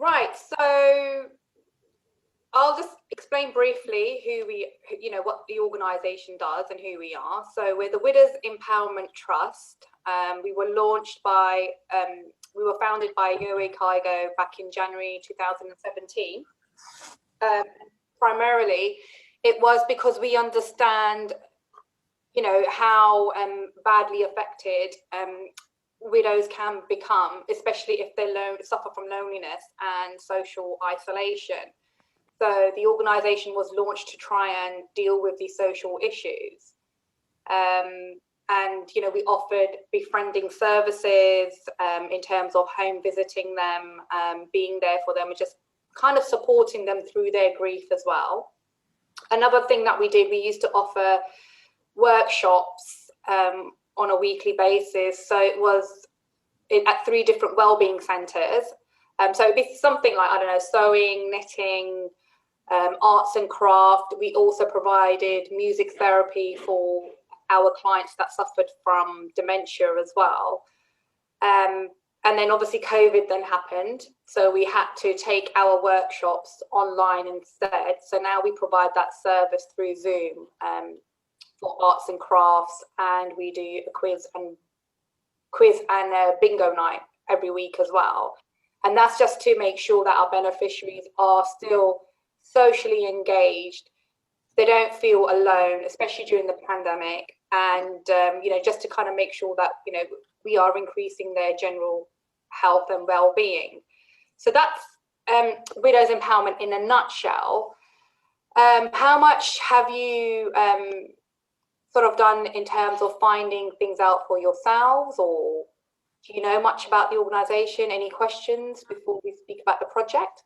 Right, so I'll just explain briefly what the organisation does and who we are. So we're the Widows Empowerment Trust. We were founded by Yoe Kaigo back in January 2017. Primarily, it was because we understand, how badly affected widows can become, especially if they suffer from loneliness and social isolation. So the organisation was launched to try and deal with these social issues. And, we offered befriending services in terms of home visiting them, being there for them, and just kind of supporting them through their grief as well. Another thing that we did, we used to offer workshops on a weekly basis. So it was at 3 different wellbeing centres. So it'd be something like, sewing, knitting, arts and craft. We also provided music therapy for our clients that suffered from dementia as well. And then obviously COVID then happened. So we had to take our workshops online instead. So now we provide that service through Zoom for arts and crafts, and we do a quiz and a bingo night every week as well. And that's just to make sure that our beneficiaries are still socially engaged. They don't feel alone, especially during the pandemic. And, just to kind of make sure that, we are increasing their general health and well-being. So that's Widows Empowerment in a nutshell. How much have you sort of done in terms of finding things out for yourselves, or do you know much about the organisation? Any questions before we speak about the project?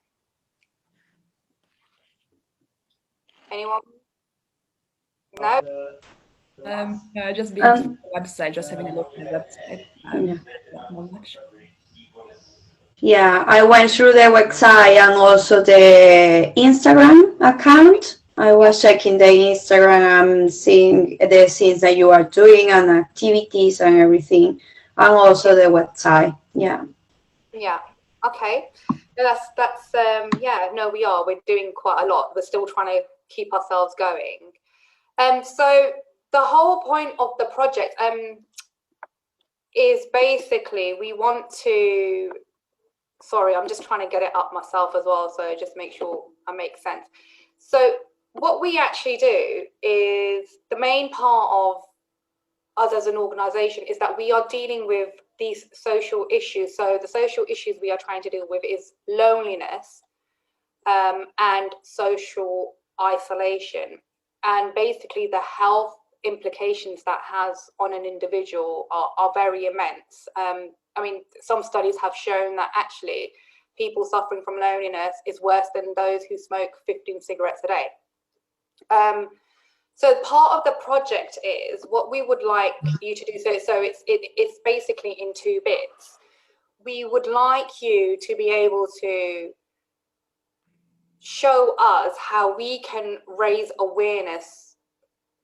Anyone? No? No, just been to the website, just having a look at the website. Not much. Yeah, I went through the website and also the Instagram account. I was checking the Instagram, seeing the things that you are doing and activities and everything, and also the website. Yeah. Yeah. Okay. That's we are. We're doing quite a lot. We're still trying to keep ourselves going. So the whole point of the project is basically we want to. Sorry, I'm just trying to get it up myself as well, so just make sure I make sense. So what we actually do is, the main part of us as an organisation is that we are dealing with these social issues. So the social issues we are trying to deal with is loneliness and social isolation. And basically the health implications that has on an individual are very immense. Some studies have shown that actually people suffering from loneliness is worse than those who smoke 15 cigarettes a day. So part of the project is what we would like you to do. So it's basically in 2 bits. We would like you to be able to show us how we can raise awareness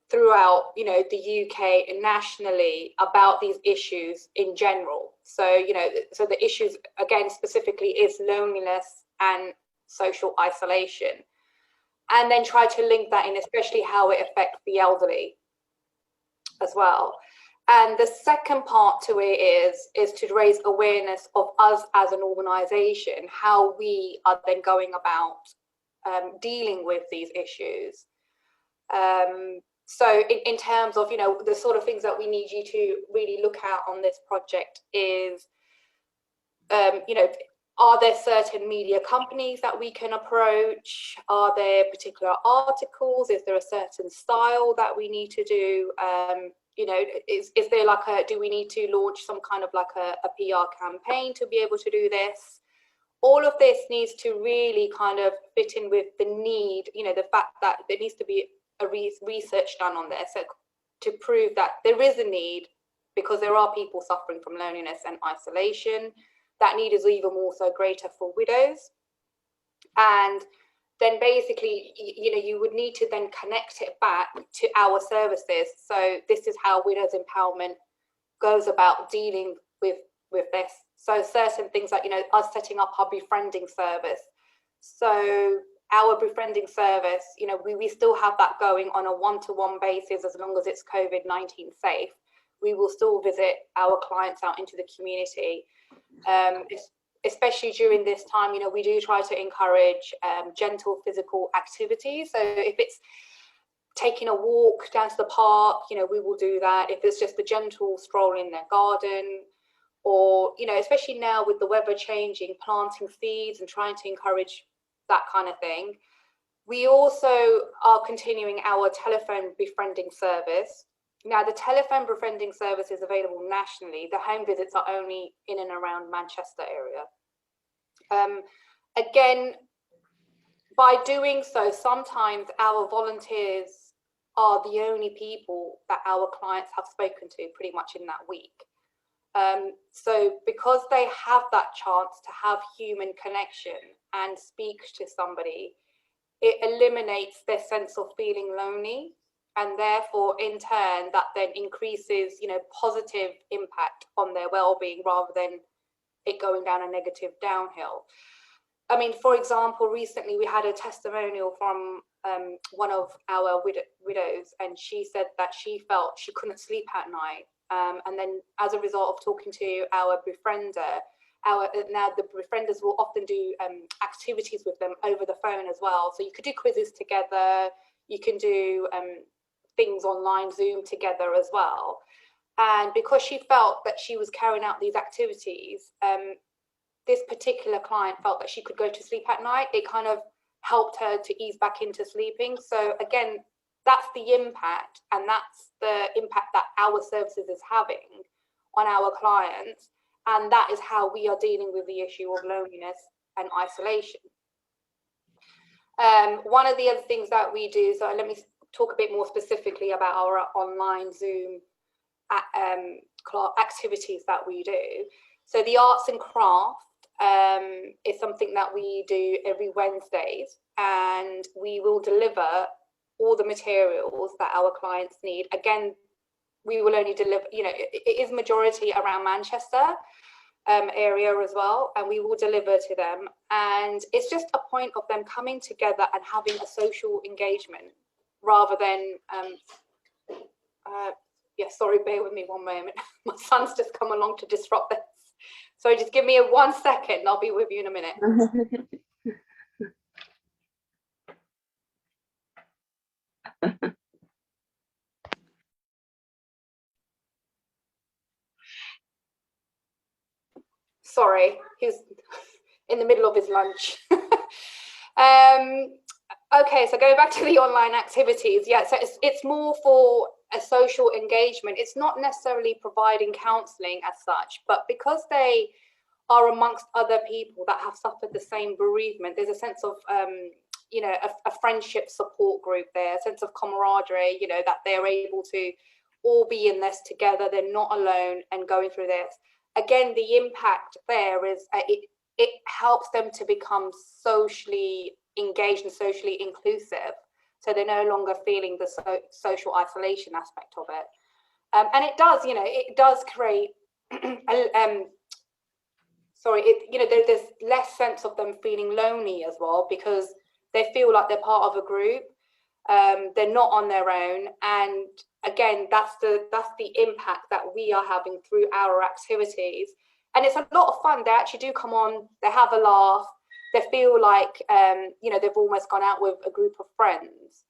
throughout, the UK and nationally about these issues in general. So, so the issues, again, specifically is loneliness and social isolation. And then try to link that in, especially how it affects the elderly as well. And the second part to it is to raise awareness of us as an organisation, how we are then going about dealing with these issues. So in terms of, the sort of things that we need you to really look at on this project is, are there certain media companies that we can approach? Are there particular articles? Is there a certain style that we need to do? Is there do we need to launch some kind of a PR campaign to be able to do this? All of this needs to really kind of fit in with the need, the fact that there needs to be a research done on this to prove that there is a need, because there are people suffering from loneliness and isolation. That need is even more so greater for widows. And then basically, you would need to then connect it back to our services. So this is how Widows Empowerment goes about dealing with this. So certain things like, us setting up our befriending service. So our befriending service, we still have that going on a one-to-one basis as long as it's COVID-19 safe. We will still visit our clients out into the community, especially during this time. We do try to encourage gentle physical activity. So if it's taking a walk down to the park, we will do that. If it's just a gentle stroll in their garden, or, especially now with the weather changing, planting seeds and trying to encourage that kind of thing. We also are continuing our telephone befriending service. Now, the telephone befriending service is available nationally. The home visits are only in and around Manchester area. Again, by doing so, sometimes our volunteers are the only people that our clients have spoken to pretty much in that week. So because they have that chance to have human connection and speak to somebody, it eliminates their sense of feeling lonely, and therefore in turn that then increases positive impact on their well-being rather than it going down a negative downhill. I mean, for example, recently we had a testimonial from one of our widows, and she said that she felt she couldn't sleep at night. And then as a result of talking to our befriender, now the befrienders will often do activities with them over the phone as well. So you could do quizzes together, you can do things online, Zoom together as well. And because she felt that she was carrying out these activities, this particular client felt that she could go to sleep at night. It kind of helped her to ease back into sleeping. So again, that's the impact, and that's the impact that our services is having on our clients. And that is how we are dealing with the issue of loneliness and isolation. One of the other things that we do, so let me talk a bit more specifically about our online Zoom activities that we do. So the arts and craft is something that we do every Wednesdays, and we will deliver all the materials that our clients need. Again, we will only deliver, it is majority around Manchester area as well, and we will deliver to them. And it's just a point of them coming together and having a social engagement rather than, sorry, bear with me one moment. My son's just come along to disrupt this. So just give me 1 second, I'll be with you in a minute. Sorry, he's in the middle of his lunch. Okay, so going back to the online activities, so it's more for a social engagement. It's not necessarily providing counselling as such, but because they are amongst other people that have suffered the same bereavement, there's a sense of a friendship support group there, a sense of camaraderie, that they're able to all be in this together. They're not alone and going through this. Again, the impact there is it helps them to become socially engaged and socially inclusive. So they're no longer feeling the social isolation aspect of it. And it does, it does create, there's less sense of them feeling lonely as well, because they feel like they're part of a group. They're not on their own. And again, that's the impact that we are having through our activities. And it's a lot of fun. They actually do come on, they have a laugh, they feel like they've almost gone out with a group of friends.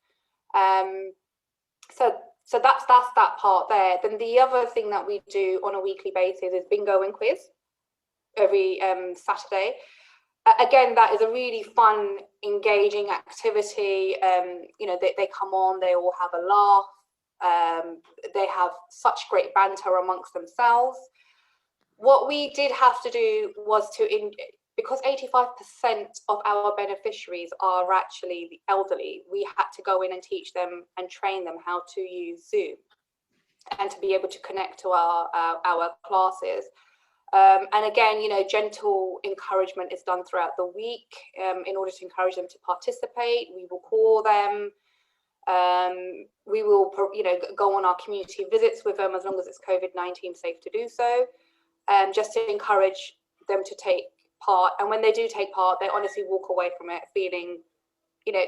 So that's that part there. Then the other thing that we do on a weekly basis is bingo and quiz every Saturday. Again, that is a really fun, engaging activity. They come on, they all have a laugh. They have such great banter amongst themselves. What we did have to do was because 85% of our beneficiaries are actually the elderly, we had to go in and teach them and train them how to use Zoom and to be able to connect to our classes. And again, gentle encouragement is done throughout the week in order to encourage them to participate. We will call them. We will, go on our community visits with them as long as it's COVID-19 safe to do so, just to encourage them to take part. And when they do take part, they honestly walk away from it feeling, you know,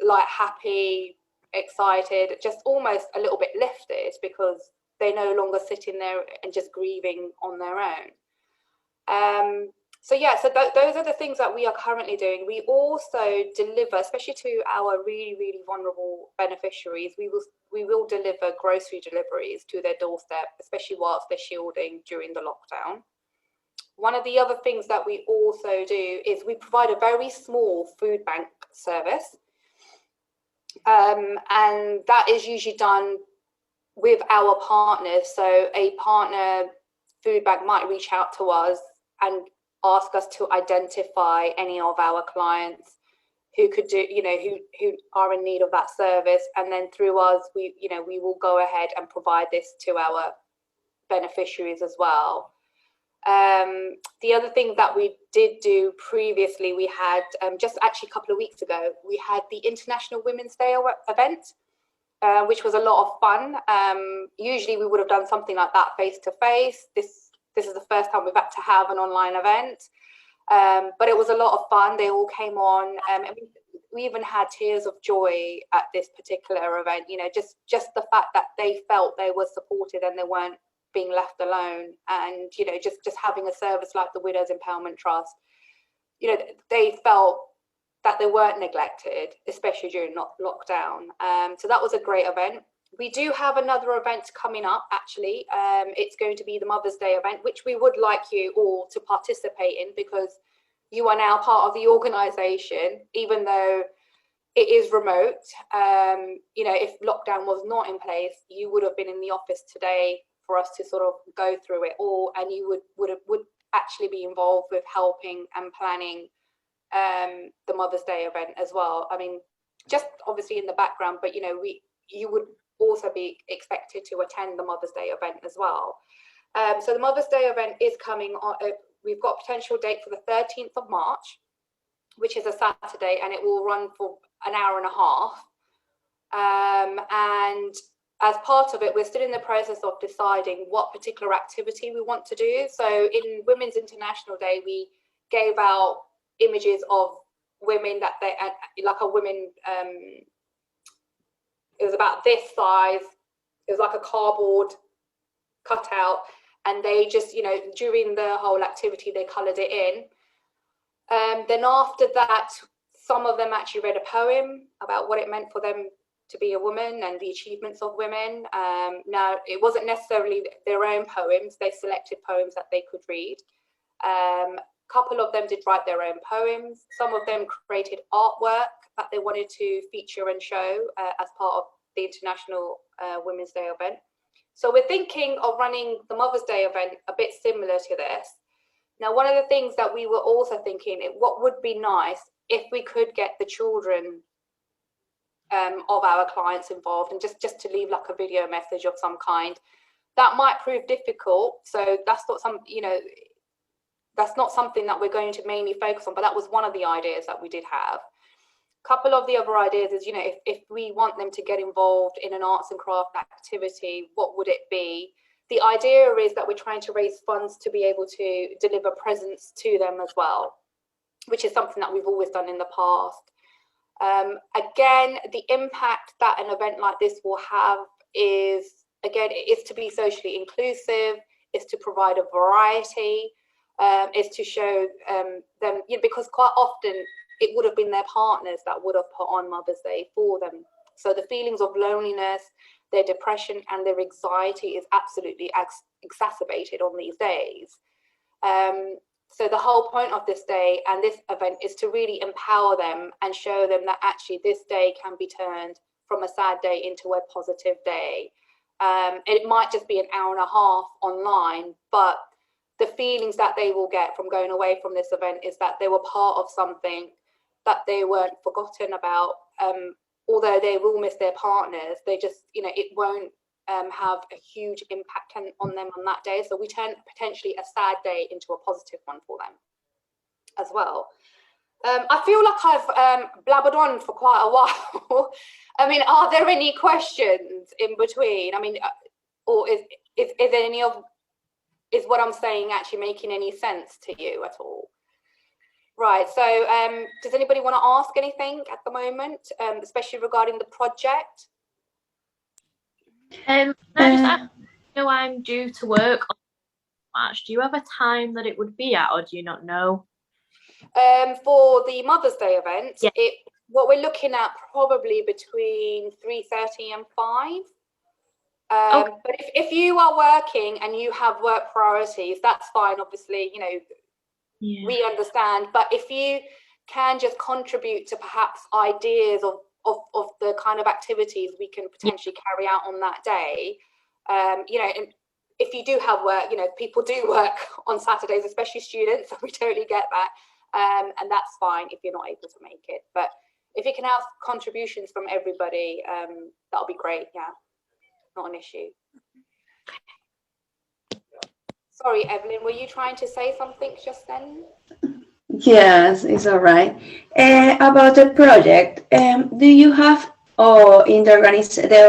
like happy, excited, just almost a little bit lifted, because they're no longer sitting there and just grieving on their own. So yeah, so those are the things that we are currently doing. We also deliver, especially to our really, really vulnerable beneficiaries, we will deliver grocery deliveries to their doorstep, especially whilst they're shielding during the lockdown. One of the other things that we also do is we provide a very small food bank service. And that is usually done with our partners. So a partner food bank might reach out to us and ask us to identify any of our clients who could do, you know, who are in need of that service, and then through us, we will go ahead and provide this to our beneficiaries as well. The other thing that we did do previously, we had just actually a couple of weeks ago, we had the International Women's Day event, which was a lot of fun. Usually we would have done something like that face to face. This is the first time we've had to have an online event, but it was a lot of fun. They all came on, and we even had tears of joy at this particular event. You know, just the fact that they felt they were supported and they weren't being left alone, and you know, just having a service like the Widows Empowerment Trust, you know, they felt that they weren't neglected, especially during lockdown. So that was a great event. We do have another event coming up, actually. It's going to be the Mother's Day event, which we would like you all to participate in, because you are now part of the organisation, even though it is remote. You know, if lockdown was not in place, you would have been in the office today for us to sort of go through it all, and you would actually be involved with helping and planning the Mother's Day event as well. I mean, just obviously in the background, but you know, you would also be expected to attend the Mother's Day event as well. So the Mother's Day event is coming on. We've got a potential date for the 13th of March, which is a Saturday, and it will run for an hour and a half. And as part of it, we're still in the process of deciding what particular activity we want to do. So in Women's International Day, we gave out images of women that they, like a woman, it was about this size, it was like a cardboard cutout, and they just, you know, during the whole activity, they coloured it in. Then after that, some of them actually read a poem about what it meant for them to be a woman and the achievements of women. Now, it wasn't necessarily their own poems, they selected poems that they could read. Couple of them did write their own poems. Some of them created artwork that they wanted to feature and show as part of the International Women's Day event. So we're thinking of running the Mother's Day event a bit similar to this. Now, one of the things that we were also thinking, what would be nice if we could get the children of our clients involved, and just to leave like a video message of some kind. That might prove difficult. So that's not that's not something that we're going to mainly focus on, but that was one of the ideas that we did have. A couple of the other ideas is, you know, if we want them to get involved in an arts and craft activity, what would it be? The idea is that we're trying to raise funds to be able to deliver presents to them as well, which is something that we've always done in the past. Again, the impact that an event like this will have is, again, is to be socially inclusive, is to provide a variety, is to show them, you know, because quite often it would have been their partners that would have put on Mother's Day for them. So the feelings of loneliness, their depression and their anxiety is absolutely exacerbated on these days. So the whole point of this day and this event is to really empower them and show them that actually this day can be turned from a sad day into a positive day. It might just be an hour and a half online, but the feelings that they will get from going away from this event is that they were part of something, that they weren't forgotten about. Although they will miss their partners, they just, you know, it won't have a huge impact on them on that day. So we turn potentially a sad day into a positive one for them as well. I feel like I've blabbered on for quite a while. I mean, are there any questions in between? I mean, or is there any of is what I'm saying actually making any sense to you at all? Right, so does anybody want to ask anything at the moment, especially regarding the project? I just ask, I'm due to work on March. Do you have a time that it would be at, or do you not know? For the Mother's Day event, Yeah. what we're looking at probably between 3:30 and 5. Okay. But if you are working and you have work priorities, that's fine. Obviously, Yeah. we understand. But if you can just contribute to perhaps ideas of the kind of activities we can potentially carry out on that day, and if you do have work, people do work on Saturdays, especially students, so we totally get that. And that's fine if you're not able to make it. But if you can have contributions from everybody, that'll be great. Yeah, not an issue. Sorry, Evelyn, were you trying to say something just then? Yes, it's all right. About the project, do you have, or in the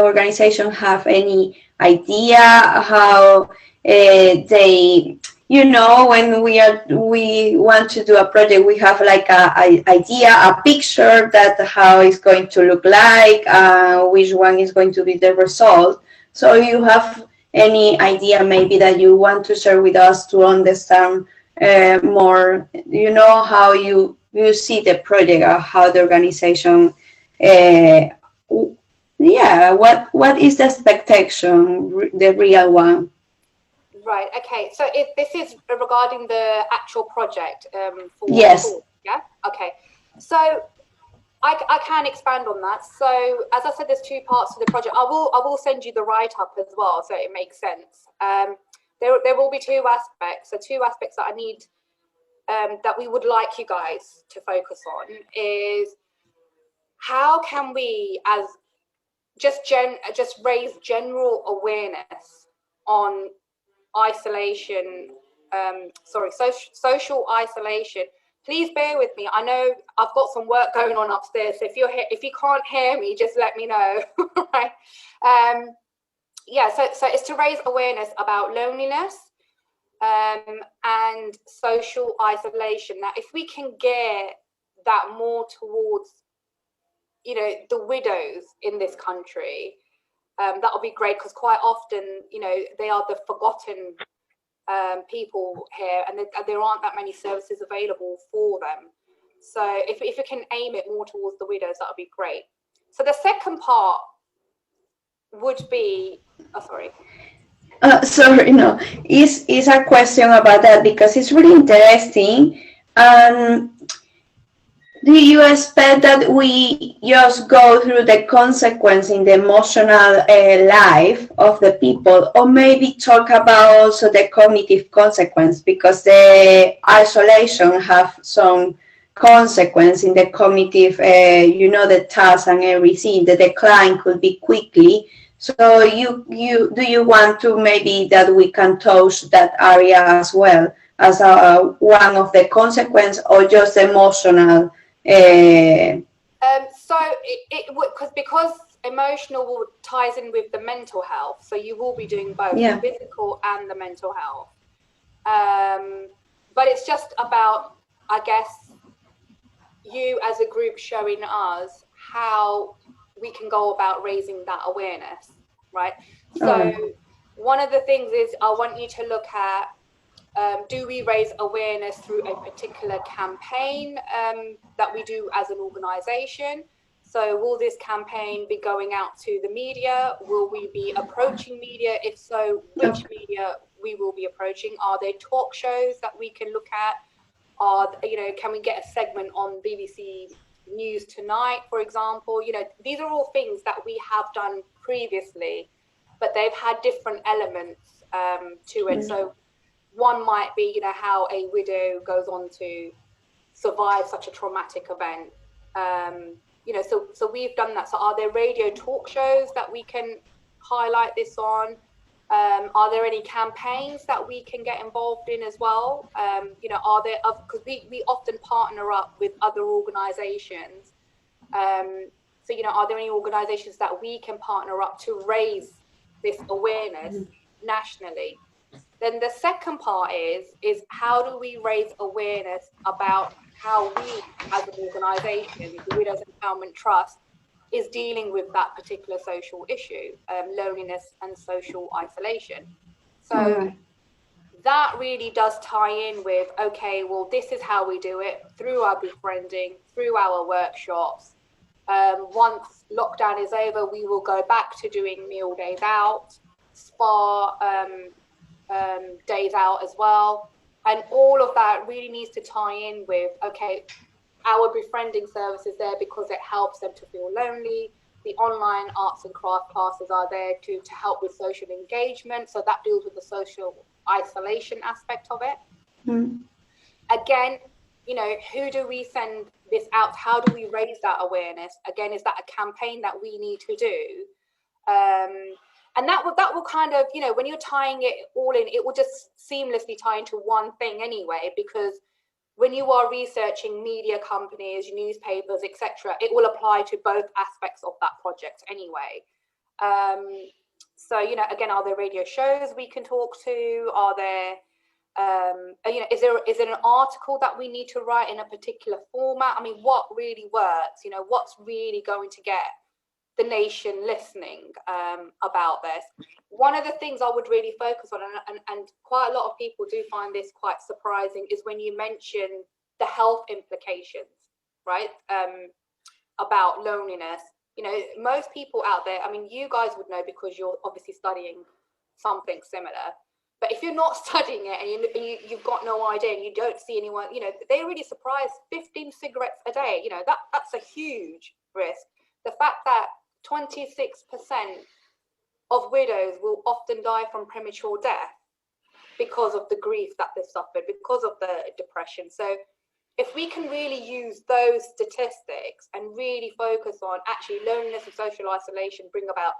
organization have any idea how they, when we want to do a project, we have like a idea, a picture that how it's going to look like, which one is going to be the result. So you have any idea maybe that you want to share with us to understand more, how you see the project or how the organization, what is the expectation, the real one? Right, okay, so this is regarding the actual project for Yes. Course, yeah? Okay, so I can expand on that. So as I said, there's 2 parts to the project. I will send you the write-up as well, so it makes sense. There will be 2 aspects. So 2 aspects that I need, that we would like you guys to focus on is how can we as just raise general awareness on isolation, social isolation. Please bear with me. I know I've got some work going on upstairs, so if you can't hear me, just let me know. Right? So it's to raise awareness about loneliness and social isolation. Now, if we can get that more towards, the widows in this country, that'll be great, because quite often, they are the forgotten people here, and there aren't that many services available for them. So if we can aim it more towards the widows, that would be great. So the second part would be, Sorry, no, is a question about that, because it's really interesting. Do you expect that we just go through the consequence in the emotional life of the people, or maybe talk about also the cognitive consequence, because the isolation have some consequence in the cognitive, the tasks and everything. The decline could be quickly. So do you want to maybe that we can touch that area as well as one of the consequence, or just emotional? So it would, because emotional ties in with the mental health, so you will be doing both, the physical and the mental health. But it's just about, I guess, you as a group showing us how we can go about raising that awareness, right? So one of the things is I want you to look at, do we raise awareness through a particular campaign that we do as an organisation? So will this campaign be going out to the media? Will we be approaching media? If so, which media we will be approaching? Are there talk shows that we can look at? Can we get a segment on BBC News Tonight, for example? These are all things that we have done previously, but they've had different elements to it. So one might be, how a widow goes on to survive such a traumatic event. So we've done that. So are there radio talk shows that we can highlight this on? Are there any campaigns that we can get involved in as well? Are there, because we often partner up with other organizations. Are there any organizations that we can partner up to raise this awareness nationally? Then the second part is how do we raise awareness about how we as an organisation, the Widows Empowerment Trust, is dealing with that particular social issue, loneliness and social isolation. So that really does tie in with, okay, well, this is how we do it through our befriending, through our workshops. Once lockdown is over, we will go back to doing meal days out, spa days out as well. And all of that really needs to tie in with, okay, our befriending service is there because it helps them to feel lonely. The online arts and craft classes are there to help with social engagement. So that deals with the social isolation aspect of it. Again, you know, who do we send this out? How do we raise that awareness? Again, is that a campaign that we need to do? And that will kind of, you know, when you're tying it all in, it will just seamlessly tie into one thing anyway, because when you are researching media companies, newspapers, etc., it will apply to both aspects of that project anyway. So, you know, again, are there radio shows we can talk to? Are there, you know, is there an article that we need to write in a particular format? I mean, what really works? You know, what's really going to get the nation listening about this? One of the things I would really focus on, and quite a lot of people do find this quite surprising, is when you mention the health implications, right? About loneliness. You know, most people out there, I mean, you guys would know because you're obviously studying something similar. But if you're not studying it and you've got no idea and you don't see anyone, you know, they're really surprised. 15 cigarettes a day, you know, that's a huge risk. The fact that 26% of widows will often die from premature death because of the grief that they've suffered, because of the depression. So if we can really use those statistics and really focus on actually loneliness and social isolation bring about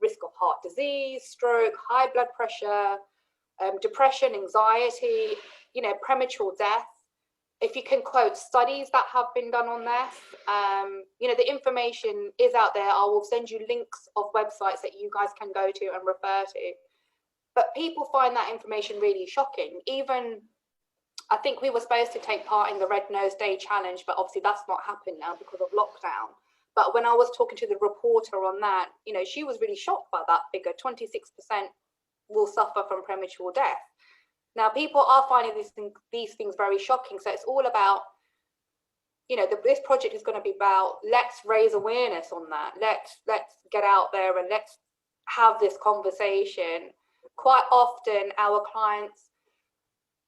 risk of heart disease, stroke, high blood pressure, depression, anxiety, you know, premature death. If you can quote studies that have been done on this, you know, the information is out there. I will send you links of websites that you guys can go to and refer to. But people find that information really shocking. Even, I think we were supposed to take part in the Red Nose Day Challenge, but obviously that's not happened now because of lockdown. But when I was talking to the reporter on that, you know, she was really shocked by that figure. 26% will suffer from premature death. Now, people are finding these things very shocking. So it's all about, you know, this project is going to be about, let's raise awareness on that. Let's get out there and let's have this conversation. Quite often, our clients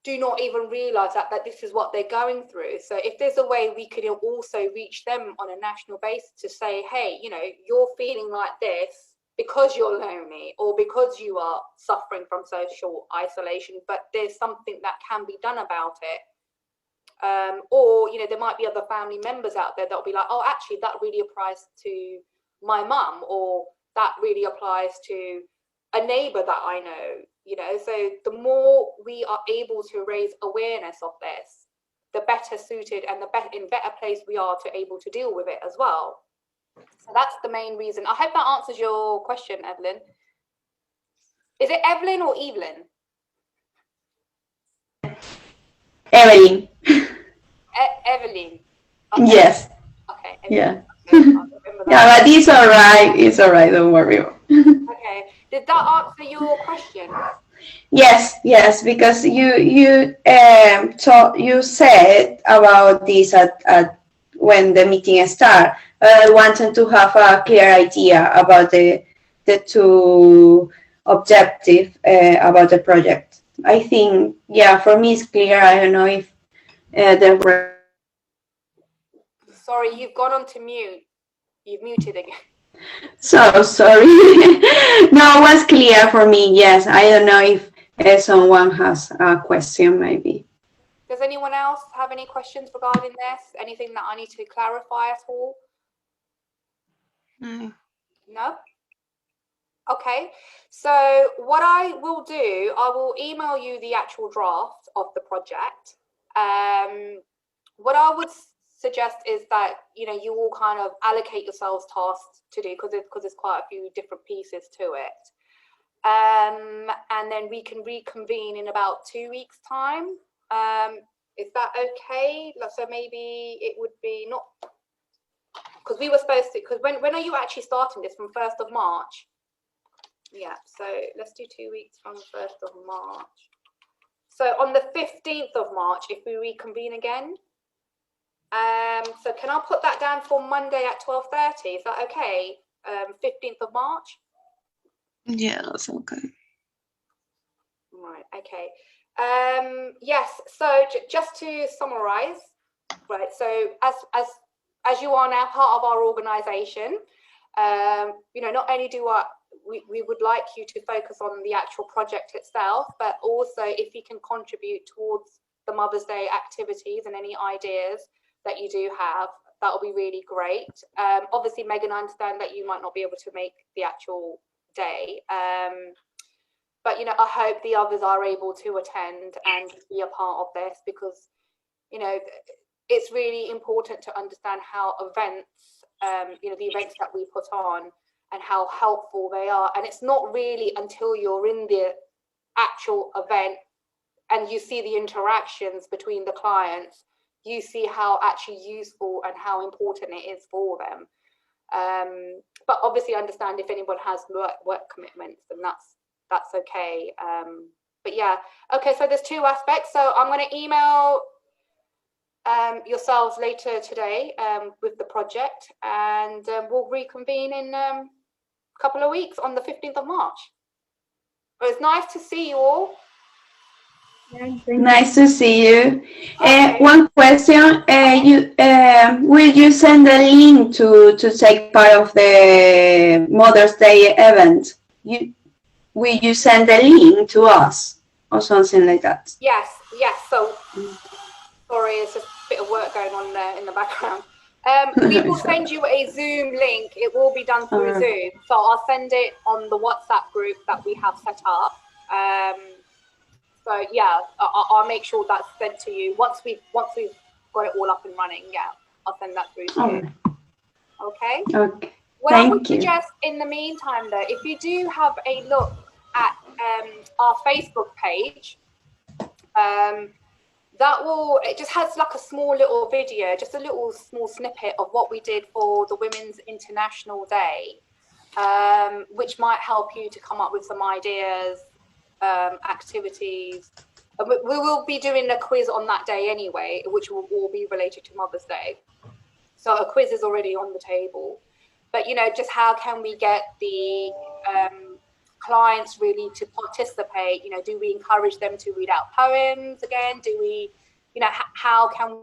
do not even realize that this is what they're going through. So if there's a way we could also reach them on a national basis to say, hey, you know, you're feeling like this because you're lonely or because you are suffering from social isolation, but there's something that can be done about it. Or, you know, there might be other family members out there that'll be like, oh, actually, that really applies to my mum, or that really applies to a neighbor that I know, you know. So the more we are able to raise awareness of this, the better suited and in better place we are to able to deal with it as well. So that's the main reason. I hope that answers your question, Evelyn. Is it Evelyn or Evelyn? Evelyn. Evelyn. Okay. Yes. Okay. Evelyn. Yeah. Okay, yeah, but it's all right. It's all right. Don't worry. Okay. Did that answer your question? Yes, because you said about this at when the meeting started. I wanted to have a clear idea about the two objectives about the project. I think, yeah, for me it's clear. I don't know if Sorry, you've gone on to mute. You've muted again. So sorry. No, it was clear for me. Yes, I don't know if someone has a question, maybe. Does anyone else have any questions regarding this? Anything that I need to clarify at all? No? Okay, so what I will do, I will email you the actual draft of the project. What I would suggest is that, you know, you all kind of allocate yourselves tasks to do, because there's quite a few different pieces to it. and then we can reconvene in about 2 weeks' time. Is that okay? So maybe it would be not, because we were supposed to, because when are you actually starting this? From 1st of March? Yeah, so let's do 2 weeks from 1st of March. So on the 15th of March, if we reconvene again. So can I put that down for Monday at 12:30? Is that okay? 15th of March? Yeah, that's okay. Right, okay. Yes, so just to summarize, right, so as you are now part of our organization, not only do we would like you to focus on the actual project itself, but also if you can contribute towards the Mother's Day activities and any ideas that you do have, that will be really great. Obviously, Megan, I understand that you might not be able to make the actual day, but I hope the others are able to attend and be a part of this, because it's really important to understand how events, the events that we put on, and how helpful they are. And it's not really until you're in the actual event and you see the interactions between the clients, you see how actually useful and how important it is for them. But obviously understand if anyone has work commitments, then that's okay. But yeah, okay, so there's 2 aspects. So I'm going to email yourselves later today with the project, and we'll reconvene in a couple of weeks on the 15th of March. But it's nice to see you all. Nice to see you. Okay. One question: will you send a link to take part of the Mother's Day event? Will you send a link to us or something like that? Yes. So sorry, it's just a bit of work going on there in the background. We will send you a Zoom link. It will be done through Zoom. So I'll send it on the WhatsApp group that we have set up. So yeah, I'll make sure that's sent to you once we've got it all up and running. Yeah, I'll send that through to you. Okay. Okay. What I would Thank you. suggest in the meantime, though, if you do have a look at our Facebook page, it just has like a small little video, just a little small snippet of what we did for the Women's International Day, which might help you to come up with some ideas, activities. We will be doing a quiz on that day anyway, which will all be related to Mother's Day. So a quiz is already on the table. But, just how can we get the clients really to participate? Do we encourage them to read out poems again? Do we, how can